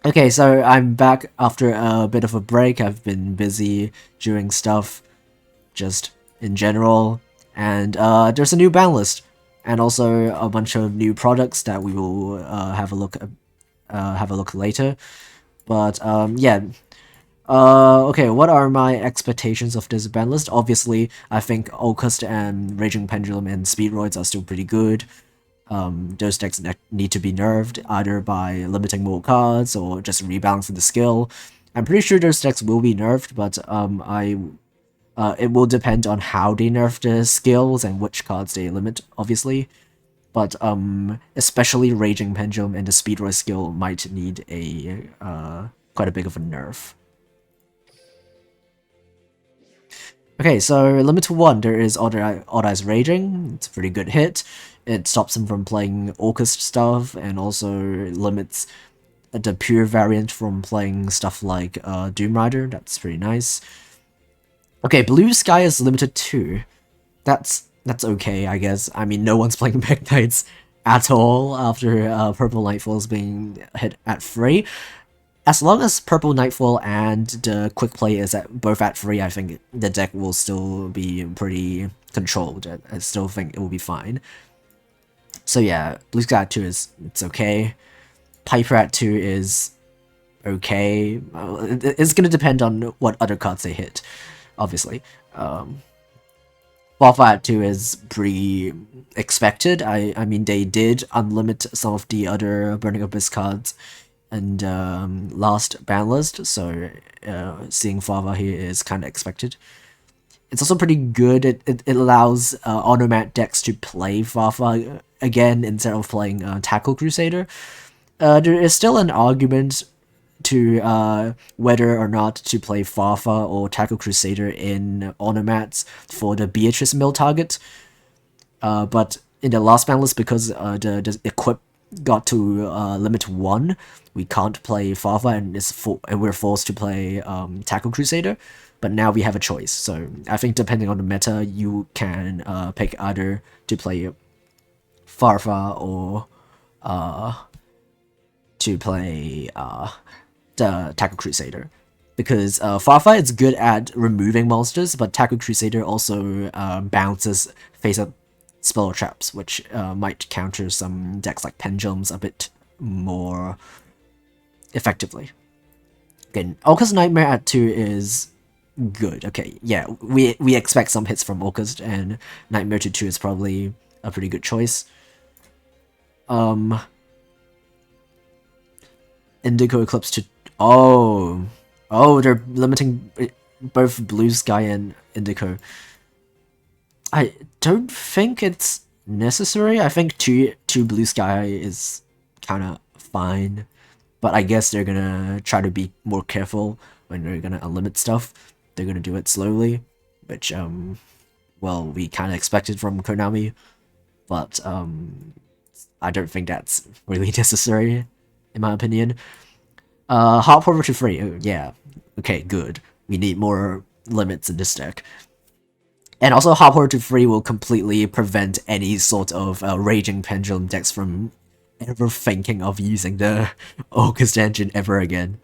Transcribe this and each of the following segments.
Okay, so I'm back after a bit of a break. I've been busy doing stuff just in general, and there's a new ban list, and also a bunch of new products that we will have a look later. But yeah. Okay, what are my expectations of this ban list? Obviously, I think Ocust and Raging Pendulum and Speedroids are still pretty good. Those decks need to be nerfed, either by limiting more cards or just rebalancing the skill. I'm pretty sure those decks will be nerfed, but it will depend on how they nerf the skills and which cards they limit, obviously. But especially Raging Pendulum and the Speedroid skill might need a quite a big of a nerf. Okay, so limit to 1, there is Odd Eyes Raging. It's a pretty good hit. It stops him from playing Orcust stuff, and also limits the pure variant from playing stuff like Doom Rider. That's pretty nice. Okay, Blue Sky is limited 2. That's okay, I guess. I mean, no one's playing Mech Knights at all after Purple Nightfall's being hit at 3. As long as Purple Nightfall and the quick play is both at 3, I think the deck will still be pretty controlled. I still think it will be fine. So yeah, Blue Sky at 2 it's okay. Piper at 2 is okay. It's gonna depend on what other cards they hit, obviously. Wildfire at 2 is pretty expected. I mean, they did unlimit some of the other Burning Abyss cards and last ban list, so seeing Fava here is kind of expected. It's also pretty good. It allows Automat decks to play Fafa again instead of playing Tackle Crusader. There is still an argument to whether or not to play Fafa or Tackle Crusader in Automats for the Beatrice mill target. But in the last ban list, because the equip got to limit 1, we can't play Fafa, and we're forced to play Tackle Crusader. But now we have a choice, so I think depending on the meta, you can pick either to play Farfa or to play the Tackle Crusader. Because Farfa is good at removing monsters, but Tackle Crusader also bounces face-up spell traps, which might counter some decks like Pendulums a bit more effectively. Again, Orcust Nightmare at 2 is good. Okay, yeah, we expect some hits from Orcust, and Nightmare to 2 is probably a pretty good choice. Indigo Eclipse to... Oh, they're limiting both Blue Sky and Indigo. I don't think it's necessary. I think two Blue Sky is kind of fine, but I guess they're gonna try to be more careful when they're gonna unlimit stuff. They're gonna do it slowly, which well, we kind of expected from Konami, but I don't think that's really necessary, in my opinion. Hot Portal to 3, oh, yeah, okay, good. We need more limits in this deck. And also, Hot Portal to 3 will completely prevent any sort of Raging Pendulum decks from ever thinking of using the August engine ever again.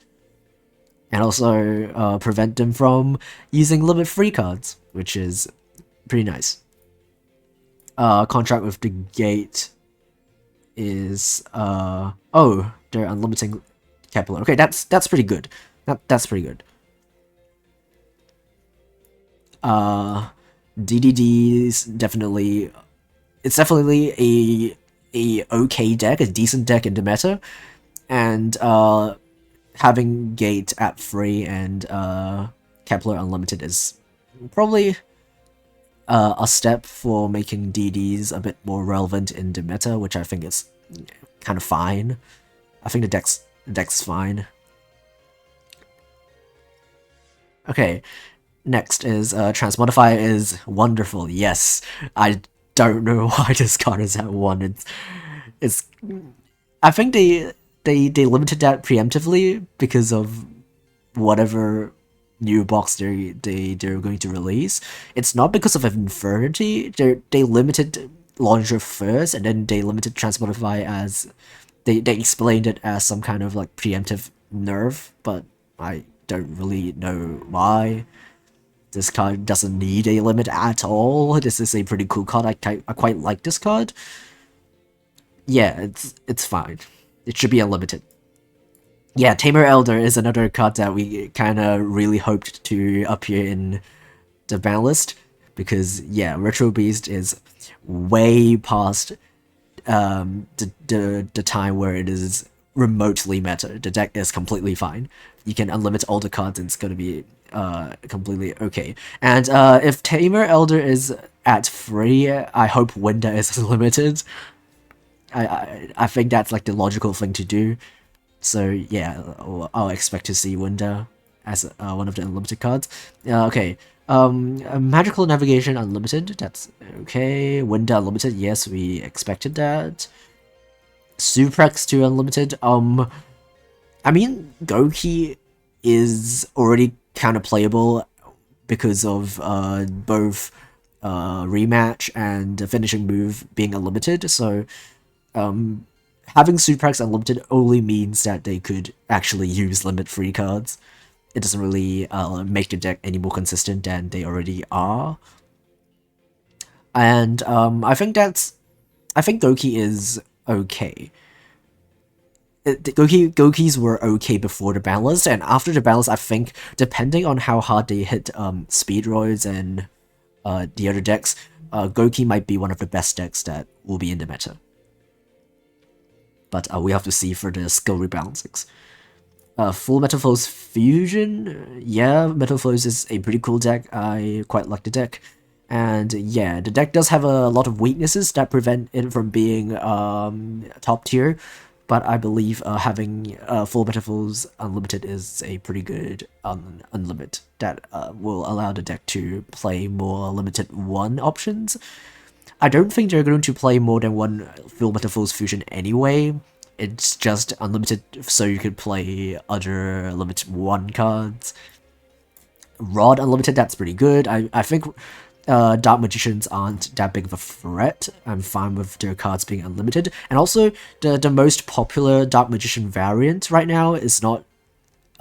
And also prevent them from using limit free cards, which is pretty nice. Contract with the Gate is oh, they're unlimiting Kepler. Okay, that's pretty good. That's pretty good. DDD's definitely... It's definitely a okay deck, a decent deck in Demeter. And having Gate at 3 and Kepler Unlimited is probably a step for making DDs a bit more relevant in Demeter, which I think is kind of fine. I think the deck's fine. Okay, next is Transmodify is wonderful. Yes, I don't know why this card is at 1. It's I think they limited that preemptively because of whatever new box they're going to release. It's not because of Infernity. They limited Launcher first, and then they limited Transmodify as they explained it as some kind of like preemptive nerf, but I don't really know why. This card doesn't need a limit at all. This is a pretty cool card. I quite like this card. Yeah, it's fine. It should be unlimited. Yeah, Tamer Elder is another card that we kind of really hoped to appear in the ban list, because yeah, Retro Beast is way past the time where it is remotely meta. The deck is completely fine. You can unlimit all the cards and it's gonna be completely okay. And if Tamer Elder is at free, I hope Winda is limited. I think that's like the logical thing to do. So yeah, I'll expect to see Winda as one of the unlimited cards. Okay, Magical Navigation Unlimited, that's okay. Winda Unlimited, yes, we expected that. Suprex to Unlimited, I mean, Goki is already kind of playable because of both rematch and the finishing move being unlimited, so having Suprex Unlimited only means that they could actually use limit-free cards. It doesn't really make the deck any more consistent than they already are. And I think Goki is okay. Gokis were okay before the ban list, and after the ban list, I think, depending on how hard they hit Speedroids and the other decks, Goki might be one of the best decks that will be in the meta. But we have to see for the skill rebalancings. Full Metalfoes Fusion, yeah, Metalfoes is a pretty cool deck. I quite like the deck. And yeah, the deck does have a lot of weaknesses that prevent it from being top tier, but I believe having Full Metalfoes Unlimited is a pretty good unlimit that will allow the deck to play more limited one options. I don't think they're going to play more than one Full Metalfoes Fusion anyway. It's just unlimited so you could play other limited one cards. Rod Unlimited, that's pretty good. I think Dark Magicians aren't that big of a threat. I'm fine with their cards being unlimited. And also, the most popular Dark Magician variant right now is not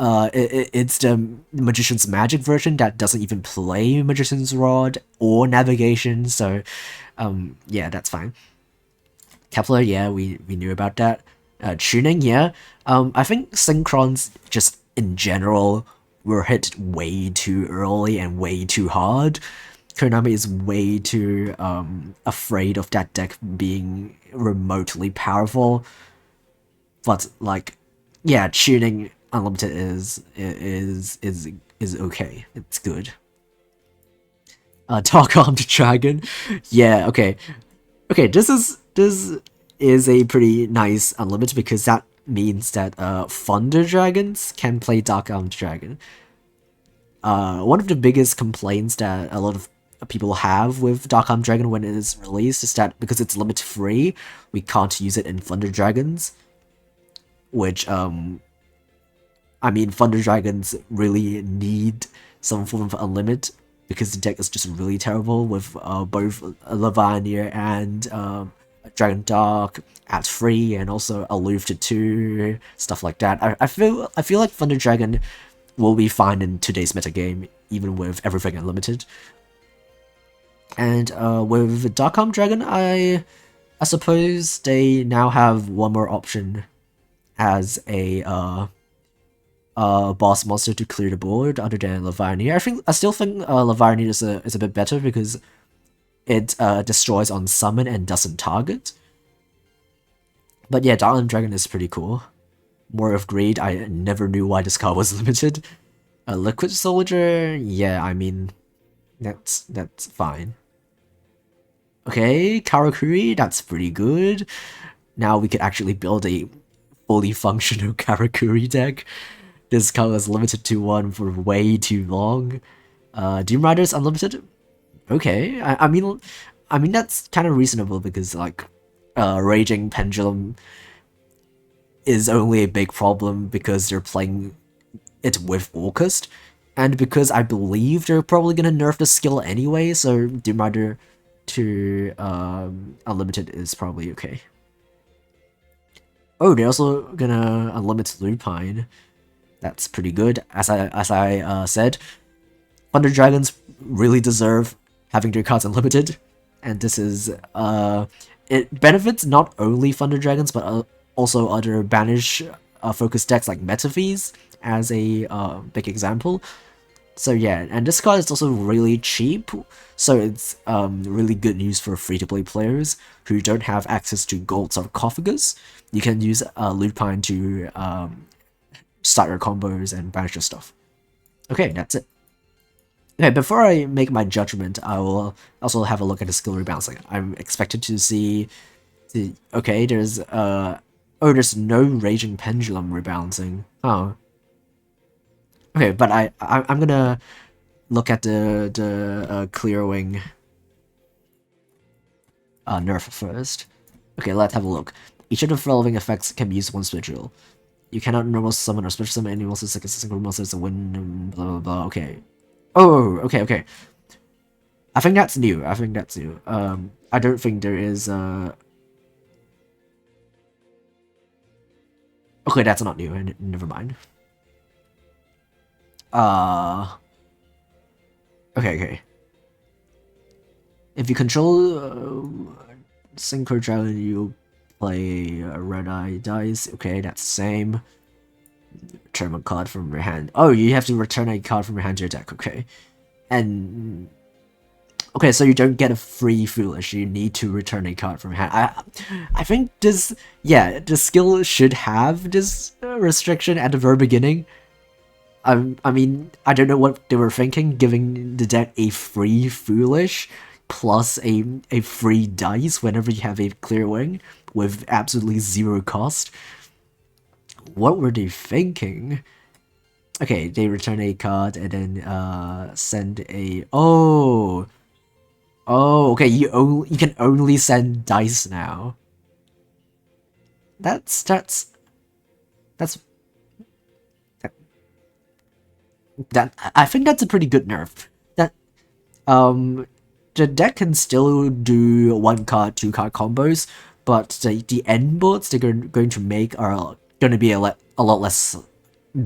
it's the Magician's Magic version that doesn't even play Magician's Rod or Navigation, so yeah, that's fine. Kepler, yeah, we knew about that. Tuning, yeah. I think Synchrons, just in general, were hit way too early and way too hard. Konami is way too afraid of that deck being remotely powerful. But like, yeah, tuning unlimited is okay. It's good. Dark Armed Dragon, yeah, okay. Okay, this is a pretty nice unlimited because that means that Thunder Dragons can play Dark Armed Dragon. One of the biggest complaints that a lot of people have with Dark Armed Dragon when it is released is that because it's limit free, we can't use it in Thunder Dragons. Which, I mean, Thunder Dragons really need some form of unlimit because the deck is just really terrible with both Lavania and Dragon Dark at 3 and also Aloof to 2, stuff like that. I feel like Thunder Dragon will be fine in today's metagame, even with everything unlimited. And with Dark Armed Dragon, I suppose they now have one more option as a boss monster to clear the board other than Lavania. I still think Lavania is a bit better because it destroys on summon and doesn't target. But yeah, Dark Armed Dragon is pretty cool. More of Greed, I never knew why this card was limited. Liquid Soldier, yeah, I mean, that's fine. Okay, Karakuri, that's pretty good. Now we could actually build a fully functional Karakuri deck. This card was limited to 1 for way too long. Doom Rider's unlimited? Okay, I mean that's kind of reasonable because like Raging Pendulum is only a big problem because they're playing it with Orcust, and because I believe they're probably gonna nerf the skill anyway, so Doom Rider to unlimited is probably okay. Oh, they're also gonna unlimit Lupine. That's pretty good. As I said, Thunder Dragons really deserve having their cards unlimited, and this is it benefits not only Thunder Dragons but also other banish focused decks like Metaphys as a big example. So yeah, and this card is also really cheap, so it's really good news for free-to-play players who don't have access to Gold Sarcophagus. You can use Lupine to start your combos and banish your stuff. Okay, that's it. Okay, before I make my judgment, I will also have a look at the skill rebalancing. I'm expected to see okay, there's there's no Raging Pendulum rebalancing. Oh. Okay, but I'm gonna look at the Clear Wing nerf first. Okay, let's have a look. Each of the following effects can be used once per drill. You cannot normal summon or special summon any monsters like a single monster to win, blah blah blah. Okay. Oh, okay. I think that's new. I don't think there is okay, that's not new. Never mind. Okay. If you control Synchro Dragon, you play a Red Eye dice. Okay, that's the same. Return a card from your hand. Oh, you have to return a card from your hand to your deck. Okay, and okay, so you don't get a free Foolish. You need to return a card from your hand. I think this, yeah, the skill should have this restriction at the very beginning. I mean, I don't know what they were thinking, giving the deck a free Foolish plus a free dice whenever you have a Clear Wing with absolutely zero cost. What were they thinking? Okay, they return a card and then send a oh, okay, you can only send dice now. That's that I think that's a pretty good nerf. That the deck can still do 1-card, 2-card combos, but the end boards they're going to make are going to be a lot less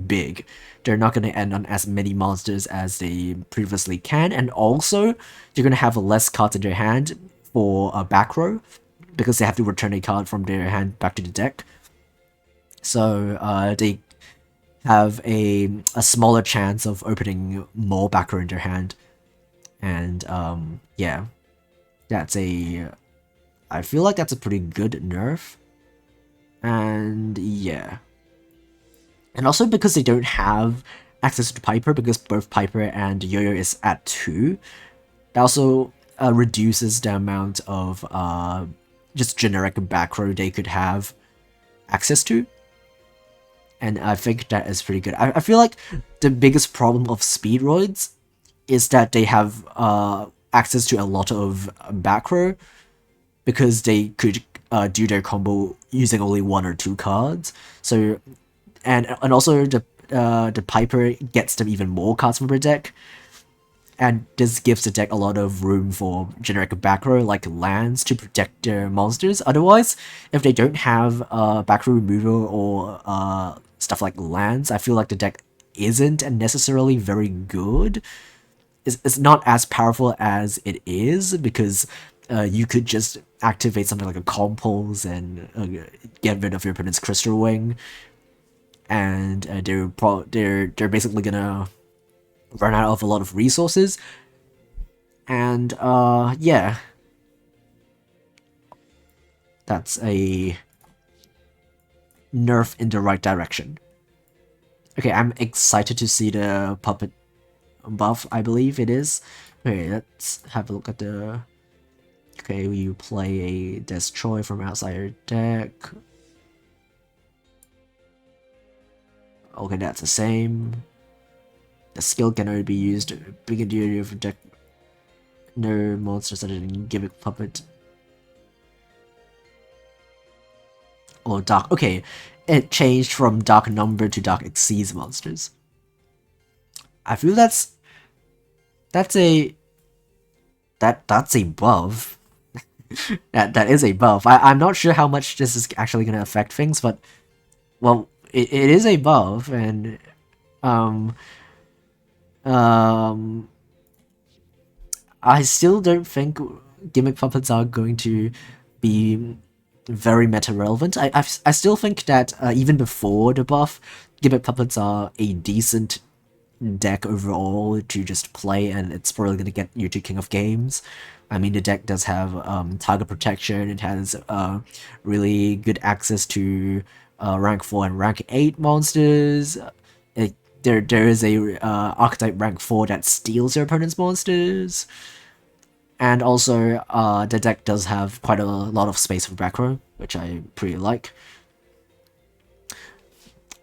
big. They're not going to end on as many monsters as they previously can, and also they're going to have less cards in their hand for a back row because they have to return a card from their hand back to the deck. So they have a smaller chance of opening more back row in their hand, and yeah, that's I feel like that's a pretty good nerf, and yeah. And also because they don't have access to Piper, because both Piper and Yo-Yo is at 2, that also reduces the amount of just generic back row they could have access to. And I think that is pretty good. I feel like the biggest problem of Speedroids is that they have access to a lot of back row because they could do their combo using only 1 or 2 cards. So and also the Piper gets them even more cards from their deck, and this gives the deck a lot of room for generic back row like lands to protect their monsters. Otherwise, if they don't have back row removal or stuff like lands, I feel like the deck isn't necessarily very good. It's not as powerful as it is because you could just activate something like a Compulse and get rid of your opponent's Crystal Wing, and they're basically gonna run out of a lot of resources, and yeah, that's a nerf in the right direction. Okay, I'm excited to see the puppet buff, I believe it is. Okay, let's have a look at the... Okay, you play a Destroy from outside your deck. Okay, that's the same. The skill can only be used big duty of deck. No monsters that didn't give it puppet. Or dark. Okay, it changed from dark number to dark exceeds monsters. I feel that's a buff. that is a buff. I'm not sure how much this is actually gonna affect things, but well, it is a buff, and um, um, I still don't think gimmick puppets are going to be very meta relevant. I still think that even before the buff, gimmick puppets are a decent deck overall to just play, and it's probably going to get you to King of Games. I mean, the deck does have target protection. It has really good access to rank 4 and rank 8 monsters. There is a archetype rank 4 that steals your opponent's monsters. And also, the deck does have quite a lot of space for back row, which I pretty like.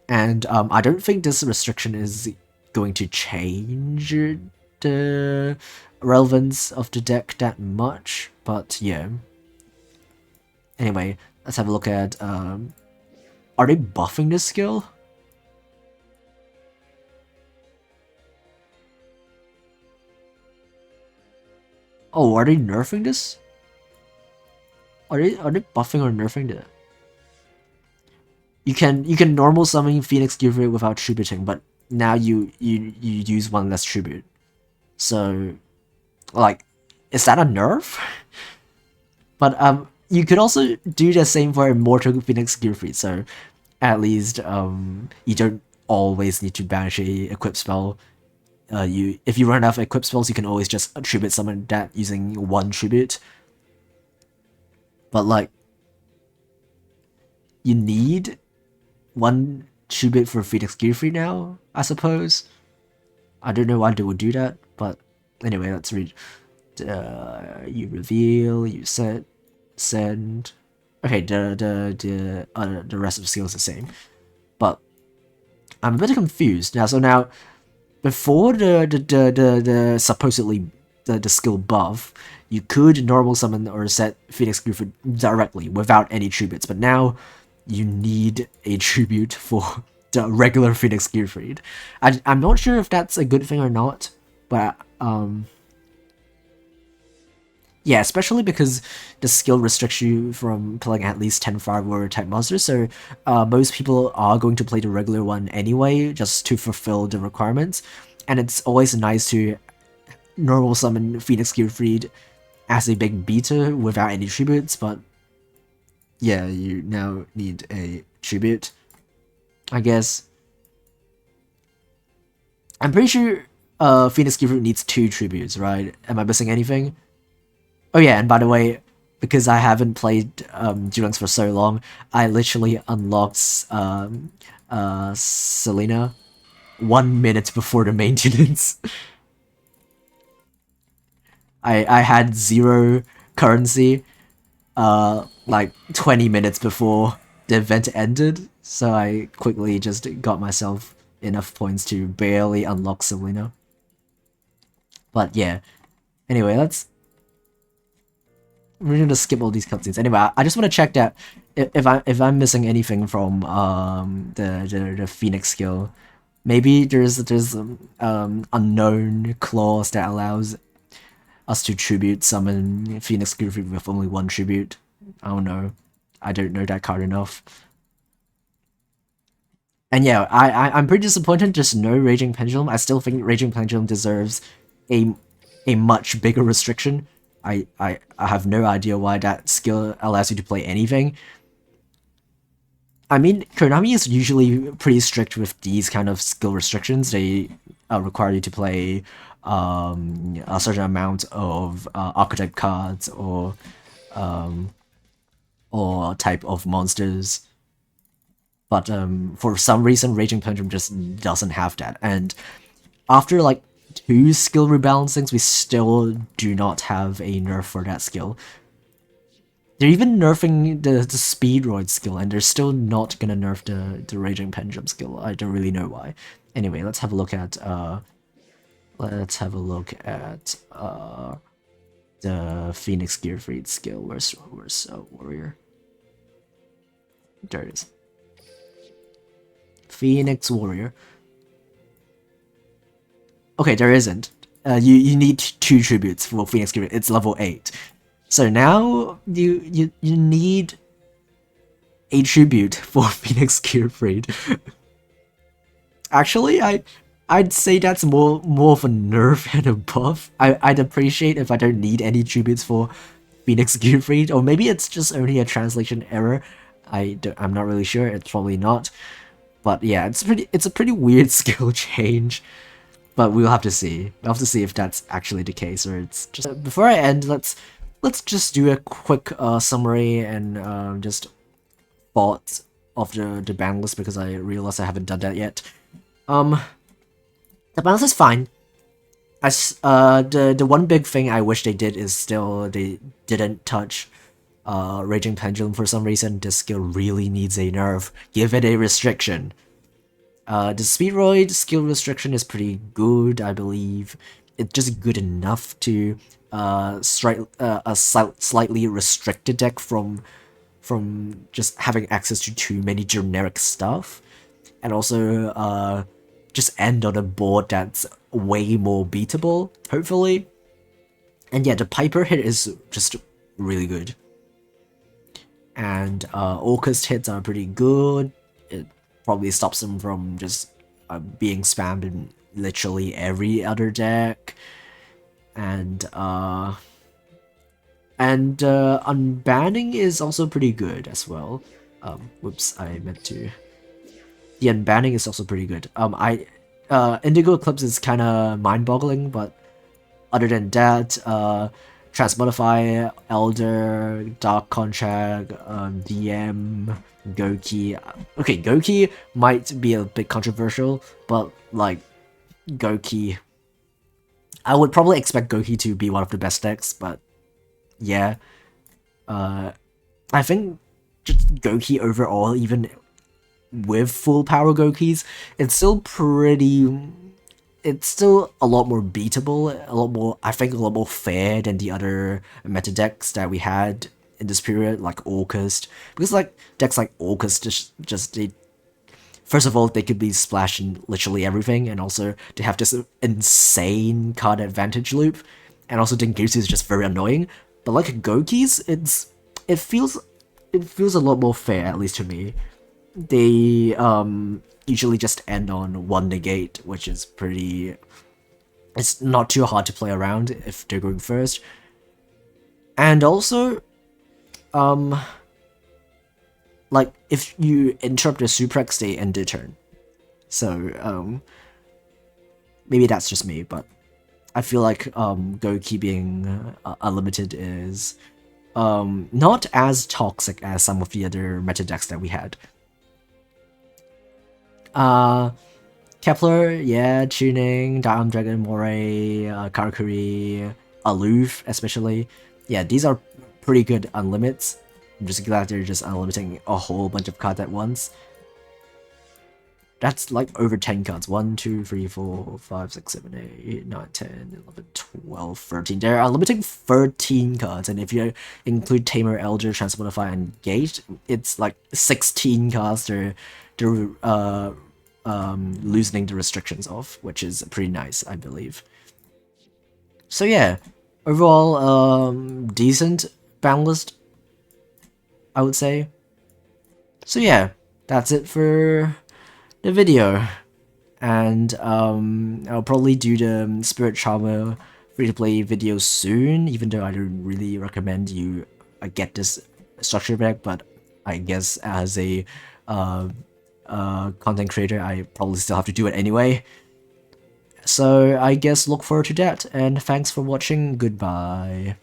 And I don't think this restriction is going to change the relevance of the deck that much, but yeah. Anyway, let's have a look at, are they buffing this skill? Oh, are they nerfing this? Are they buffing or nerfing it? You can normal summon Phoenix Gearfree without tributing, but now you use one less tribute. So, like, is that a nerf? But you could also do the same for Immortal Phoenix Gearfree, so at least you don't always need to banish a equip spell. If you run out of equip spells, you can always just tribute summon that using one tribute. But like, you need one tribute for Phoenix Gearfree now, I suppose. I don't know why they would do that, but anyway, let's read. You reveal, you set, send. Okay, the rest of the skill is the same, but I'm a bit confused now. So now, before the supposedly the skill buff, you could normal summon or set Phoenix Gearfree directly without any tributes, but now you need a tribute for the regular Phoenix Gearfree. I'm not sure if that's a good thing or not, but yeah, especially because the skill restricts you from playing at least 10 fire warrior type monsters, so most people are going to play the regular one anyway, just to fulfill the requirements, and it's always nice to normal summon Phoenix Gearfree as a big beater without any tributes, but yeah, you now need a tribute, I guess. I'm pretty sure Phoenix Gearfree needs 2 tributes, right? Am I missing anything? Oh yeah, and by the way, because I haven't played Duel Links for so long, I literally unlocked Selena 1 minute before the maintenance. I had 0 currency like 20 minutes before the event ended, so I quickly just got myself enough points to barely unlock Selena. But yeah, anyway, we're gonna skip all these cutscenes. Anyway, I just want to check that if I'm missing anything from the Phoenix skill. Maybe there's unknown clause that allows us to tribute summon Phoenix Gearfree with only 1 tribute. I don't know. I don't know that card enough. And yeah, I'm pretty disappointed there's no Raging Pendulum. I still think Raging Pendulum deserves a much bigger restriction. I have no idea why that skill allows you to play anything. I mean, Konami is usually pretty strict with these kind of skill restrictions. They require you to play a certain amount of archetype cards or type of monsters. But for some reason, Raging Pendulum just doesn't have that. And after like 2 skill rebalancings, we still do not have a nerf for that skill. They're even nerfing the Speedroid skill, and they're still not gonna nerf the Raging Pendulum skill. I don't really know why. Anyway, let's have a look at the Phoenix Gearfree skill. Where's Warrior? There it is. Phoenix Warrior. Okay, there isn't. You need 2 tributes for Phoenix Gearfree. It's level 8. So now you need a tribute for Phoenix Gearfree. Actually, I'd say that's more of a nerf and a buff. I'd appreciate if I don't need any tributes for Phoenix Gearfried, or maybe it's just only a translation error. I'm not really sure. It's probably not. But yeah, it's a pretty weird skill change. But we'll have to see. We'll have to see if that's actually the case, or it's just. Before I end, let's just do a quick summary and just thoughts of the ban list, because I realized I haven't done that yet. The balance is fine. As the one big thing I wish they did is still they didn't touch Raging Pendulum for some reason. This skill really needs a nerf. Give it a restriction. The Speedroid skill restriction is pretty good, I believe. It's just good enough to strike a slightly restricted deck from just having access to too many generic stuff, and also just end on a board that's way more beatable, hopefully. And yeah, the Piper hit is just really good. And Orcust hits are pretty good. It probably stops them from just being spammed in literally every other deck. And unbanning is also pretty good as well. Whoops, I meant to. The unbanning is also pretty good. Indigo Eclipse is kind of mind-boggling, but other than that, Transmodify, Elder, Dark Contract, DM, Goki. Okay, Goki might be a bit controversial, but like Goki, I would probably expect Goki to be one of the best decks, but yeah, I think just Goki overall, even with full power Gokis, it's still a lot more beatable, a lot more, I think, a lot more fair than the other meta decks that we had in this period, like Orcust. Because like decks like Orcust they, first of all, they could be splashing literally everything, and also they have this insane card advantage loop, and also Dengetsu is just very annoying. But like Gokis, it feels a lot more fair, at least to me. They usually just end on one negate, which is pretty. It's not too hard to play around if they're going first. And also, like if you interrupt the Suprex, they end their turn. So maybe that's just me, but I feel like Goki being unlimited is not as toxic as some of the other meta decks that we had. Kepler, yeah, Tuning, Diamond Dragon, Moray, Karakuri, Aloof especially. Yeah, these are pretty good unlimits. I'm just glad they're just unlimiting a whole bunch of cards at once. That's like over 10 cards. 1, 2, 3, 4, 5, 6, 7, 8, 9, 10, 11, 12, 13. They're unlimiting 13 cards, and if you include Tamer, Elder, Transmodify, and Gate, it's like 16 cards they're loosening the restrictions of, which is pretty nice, I believe. So yeah, overall, decent ban list, I would say. So yeah, that's it for the video, and I'll probably do the Spirit Charmer free-to-play video soon, even though I don't really recommend you get this structure back, but I guess as a content creator, I probably still have to do it anyway. So I guess look forward to that, and thanks for watching. Goodbye.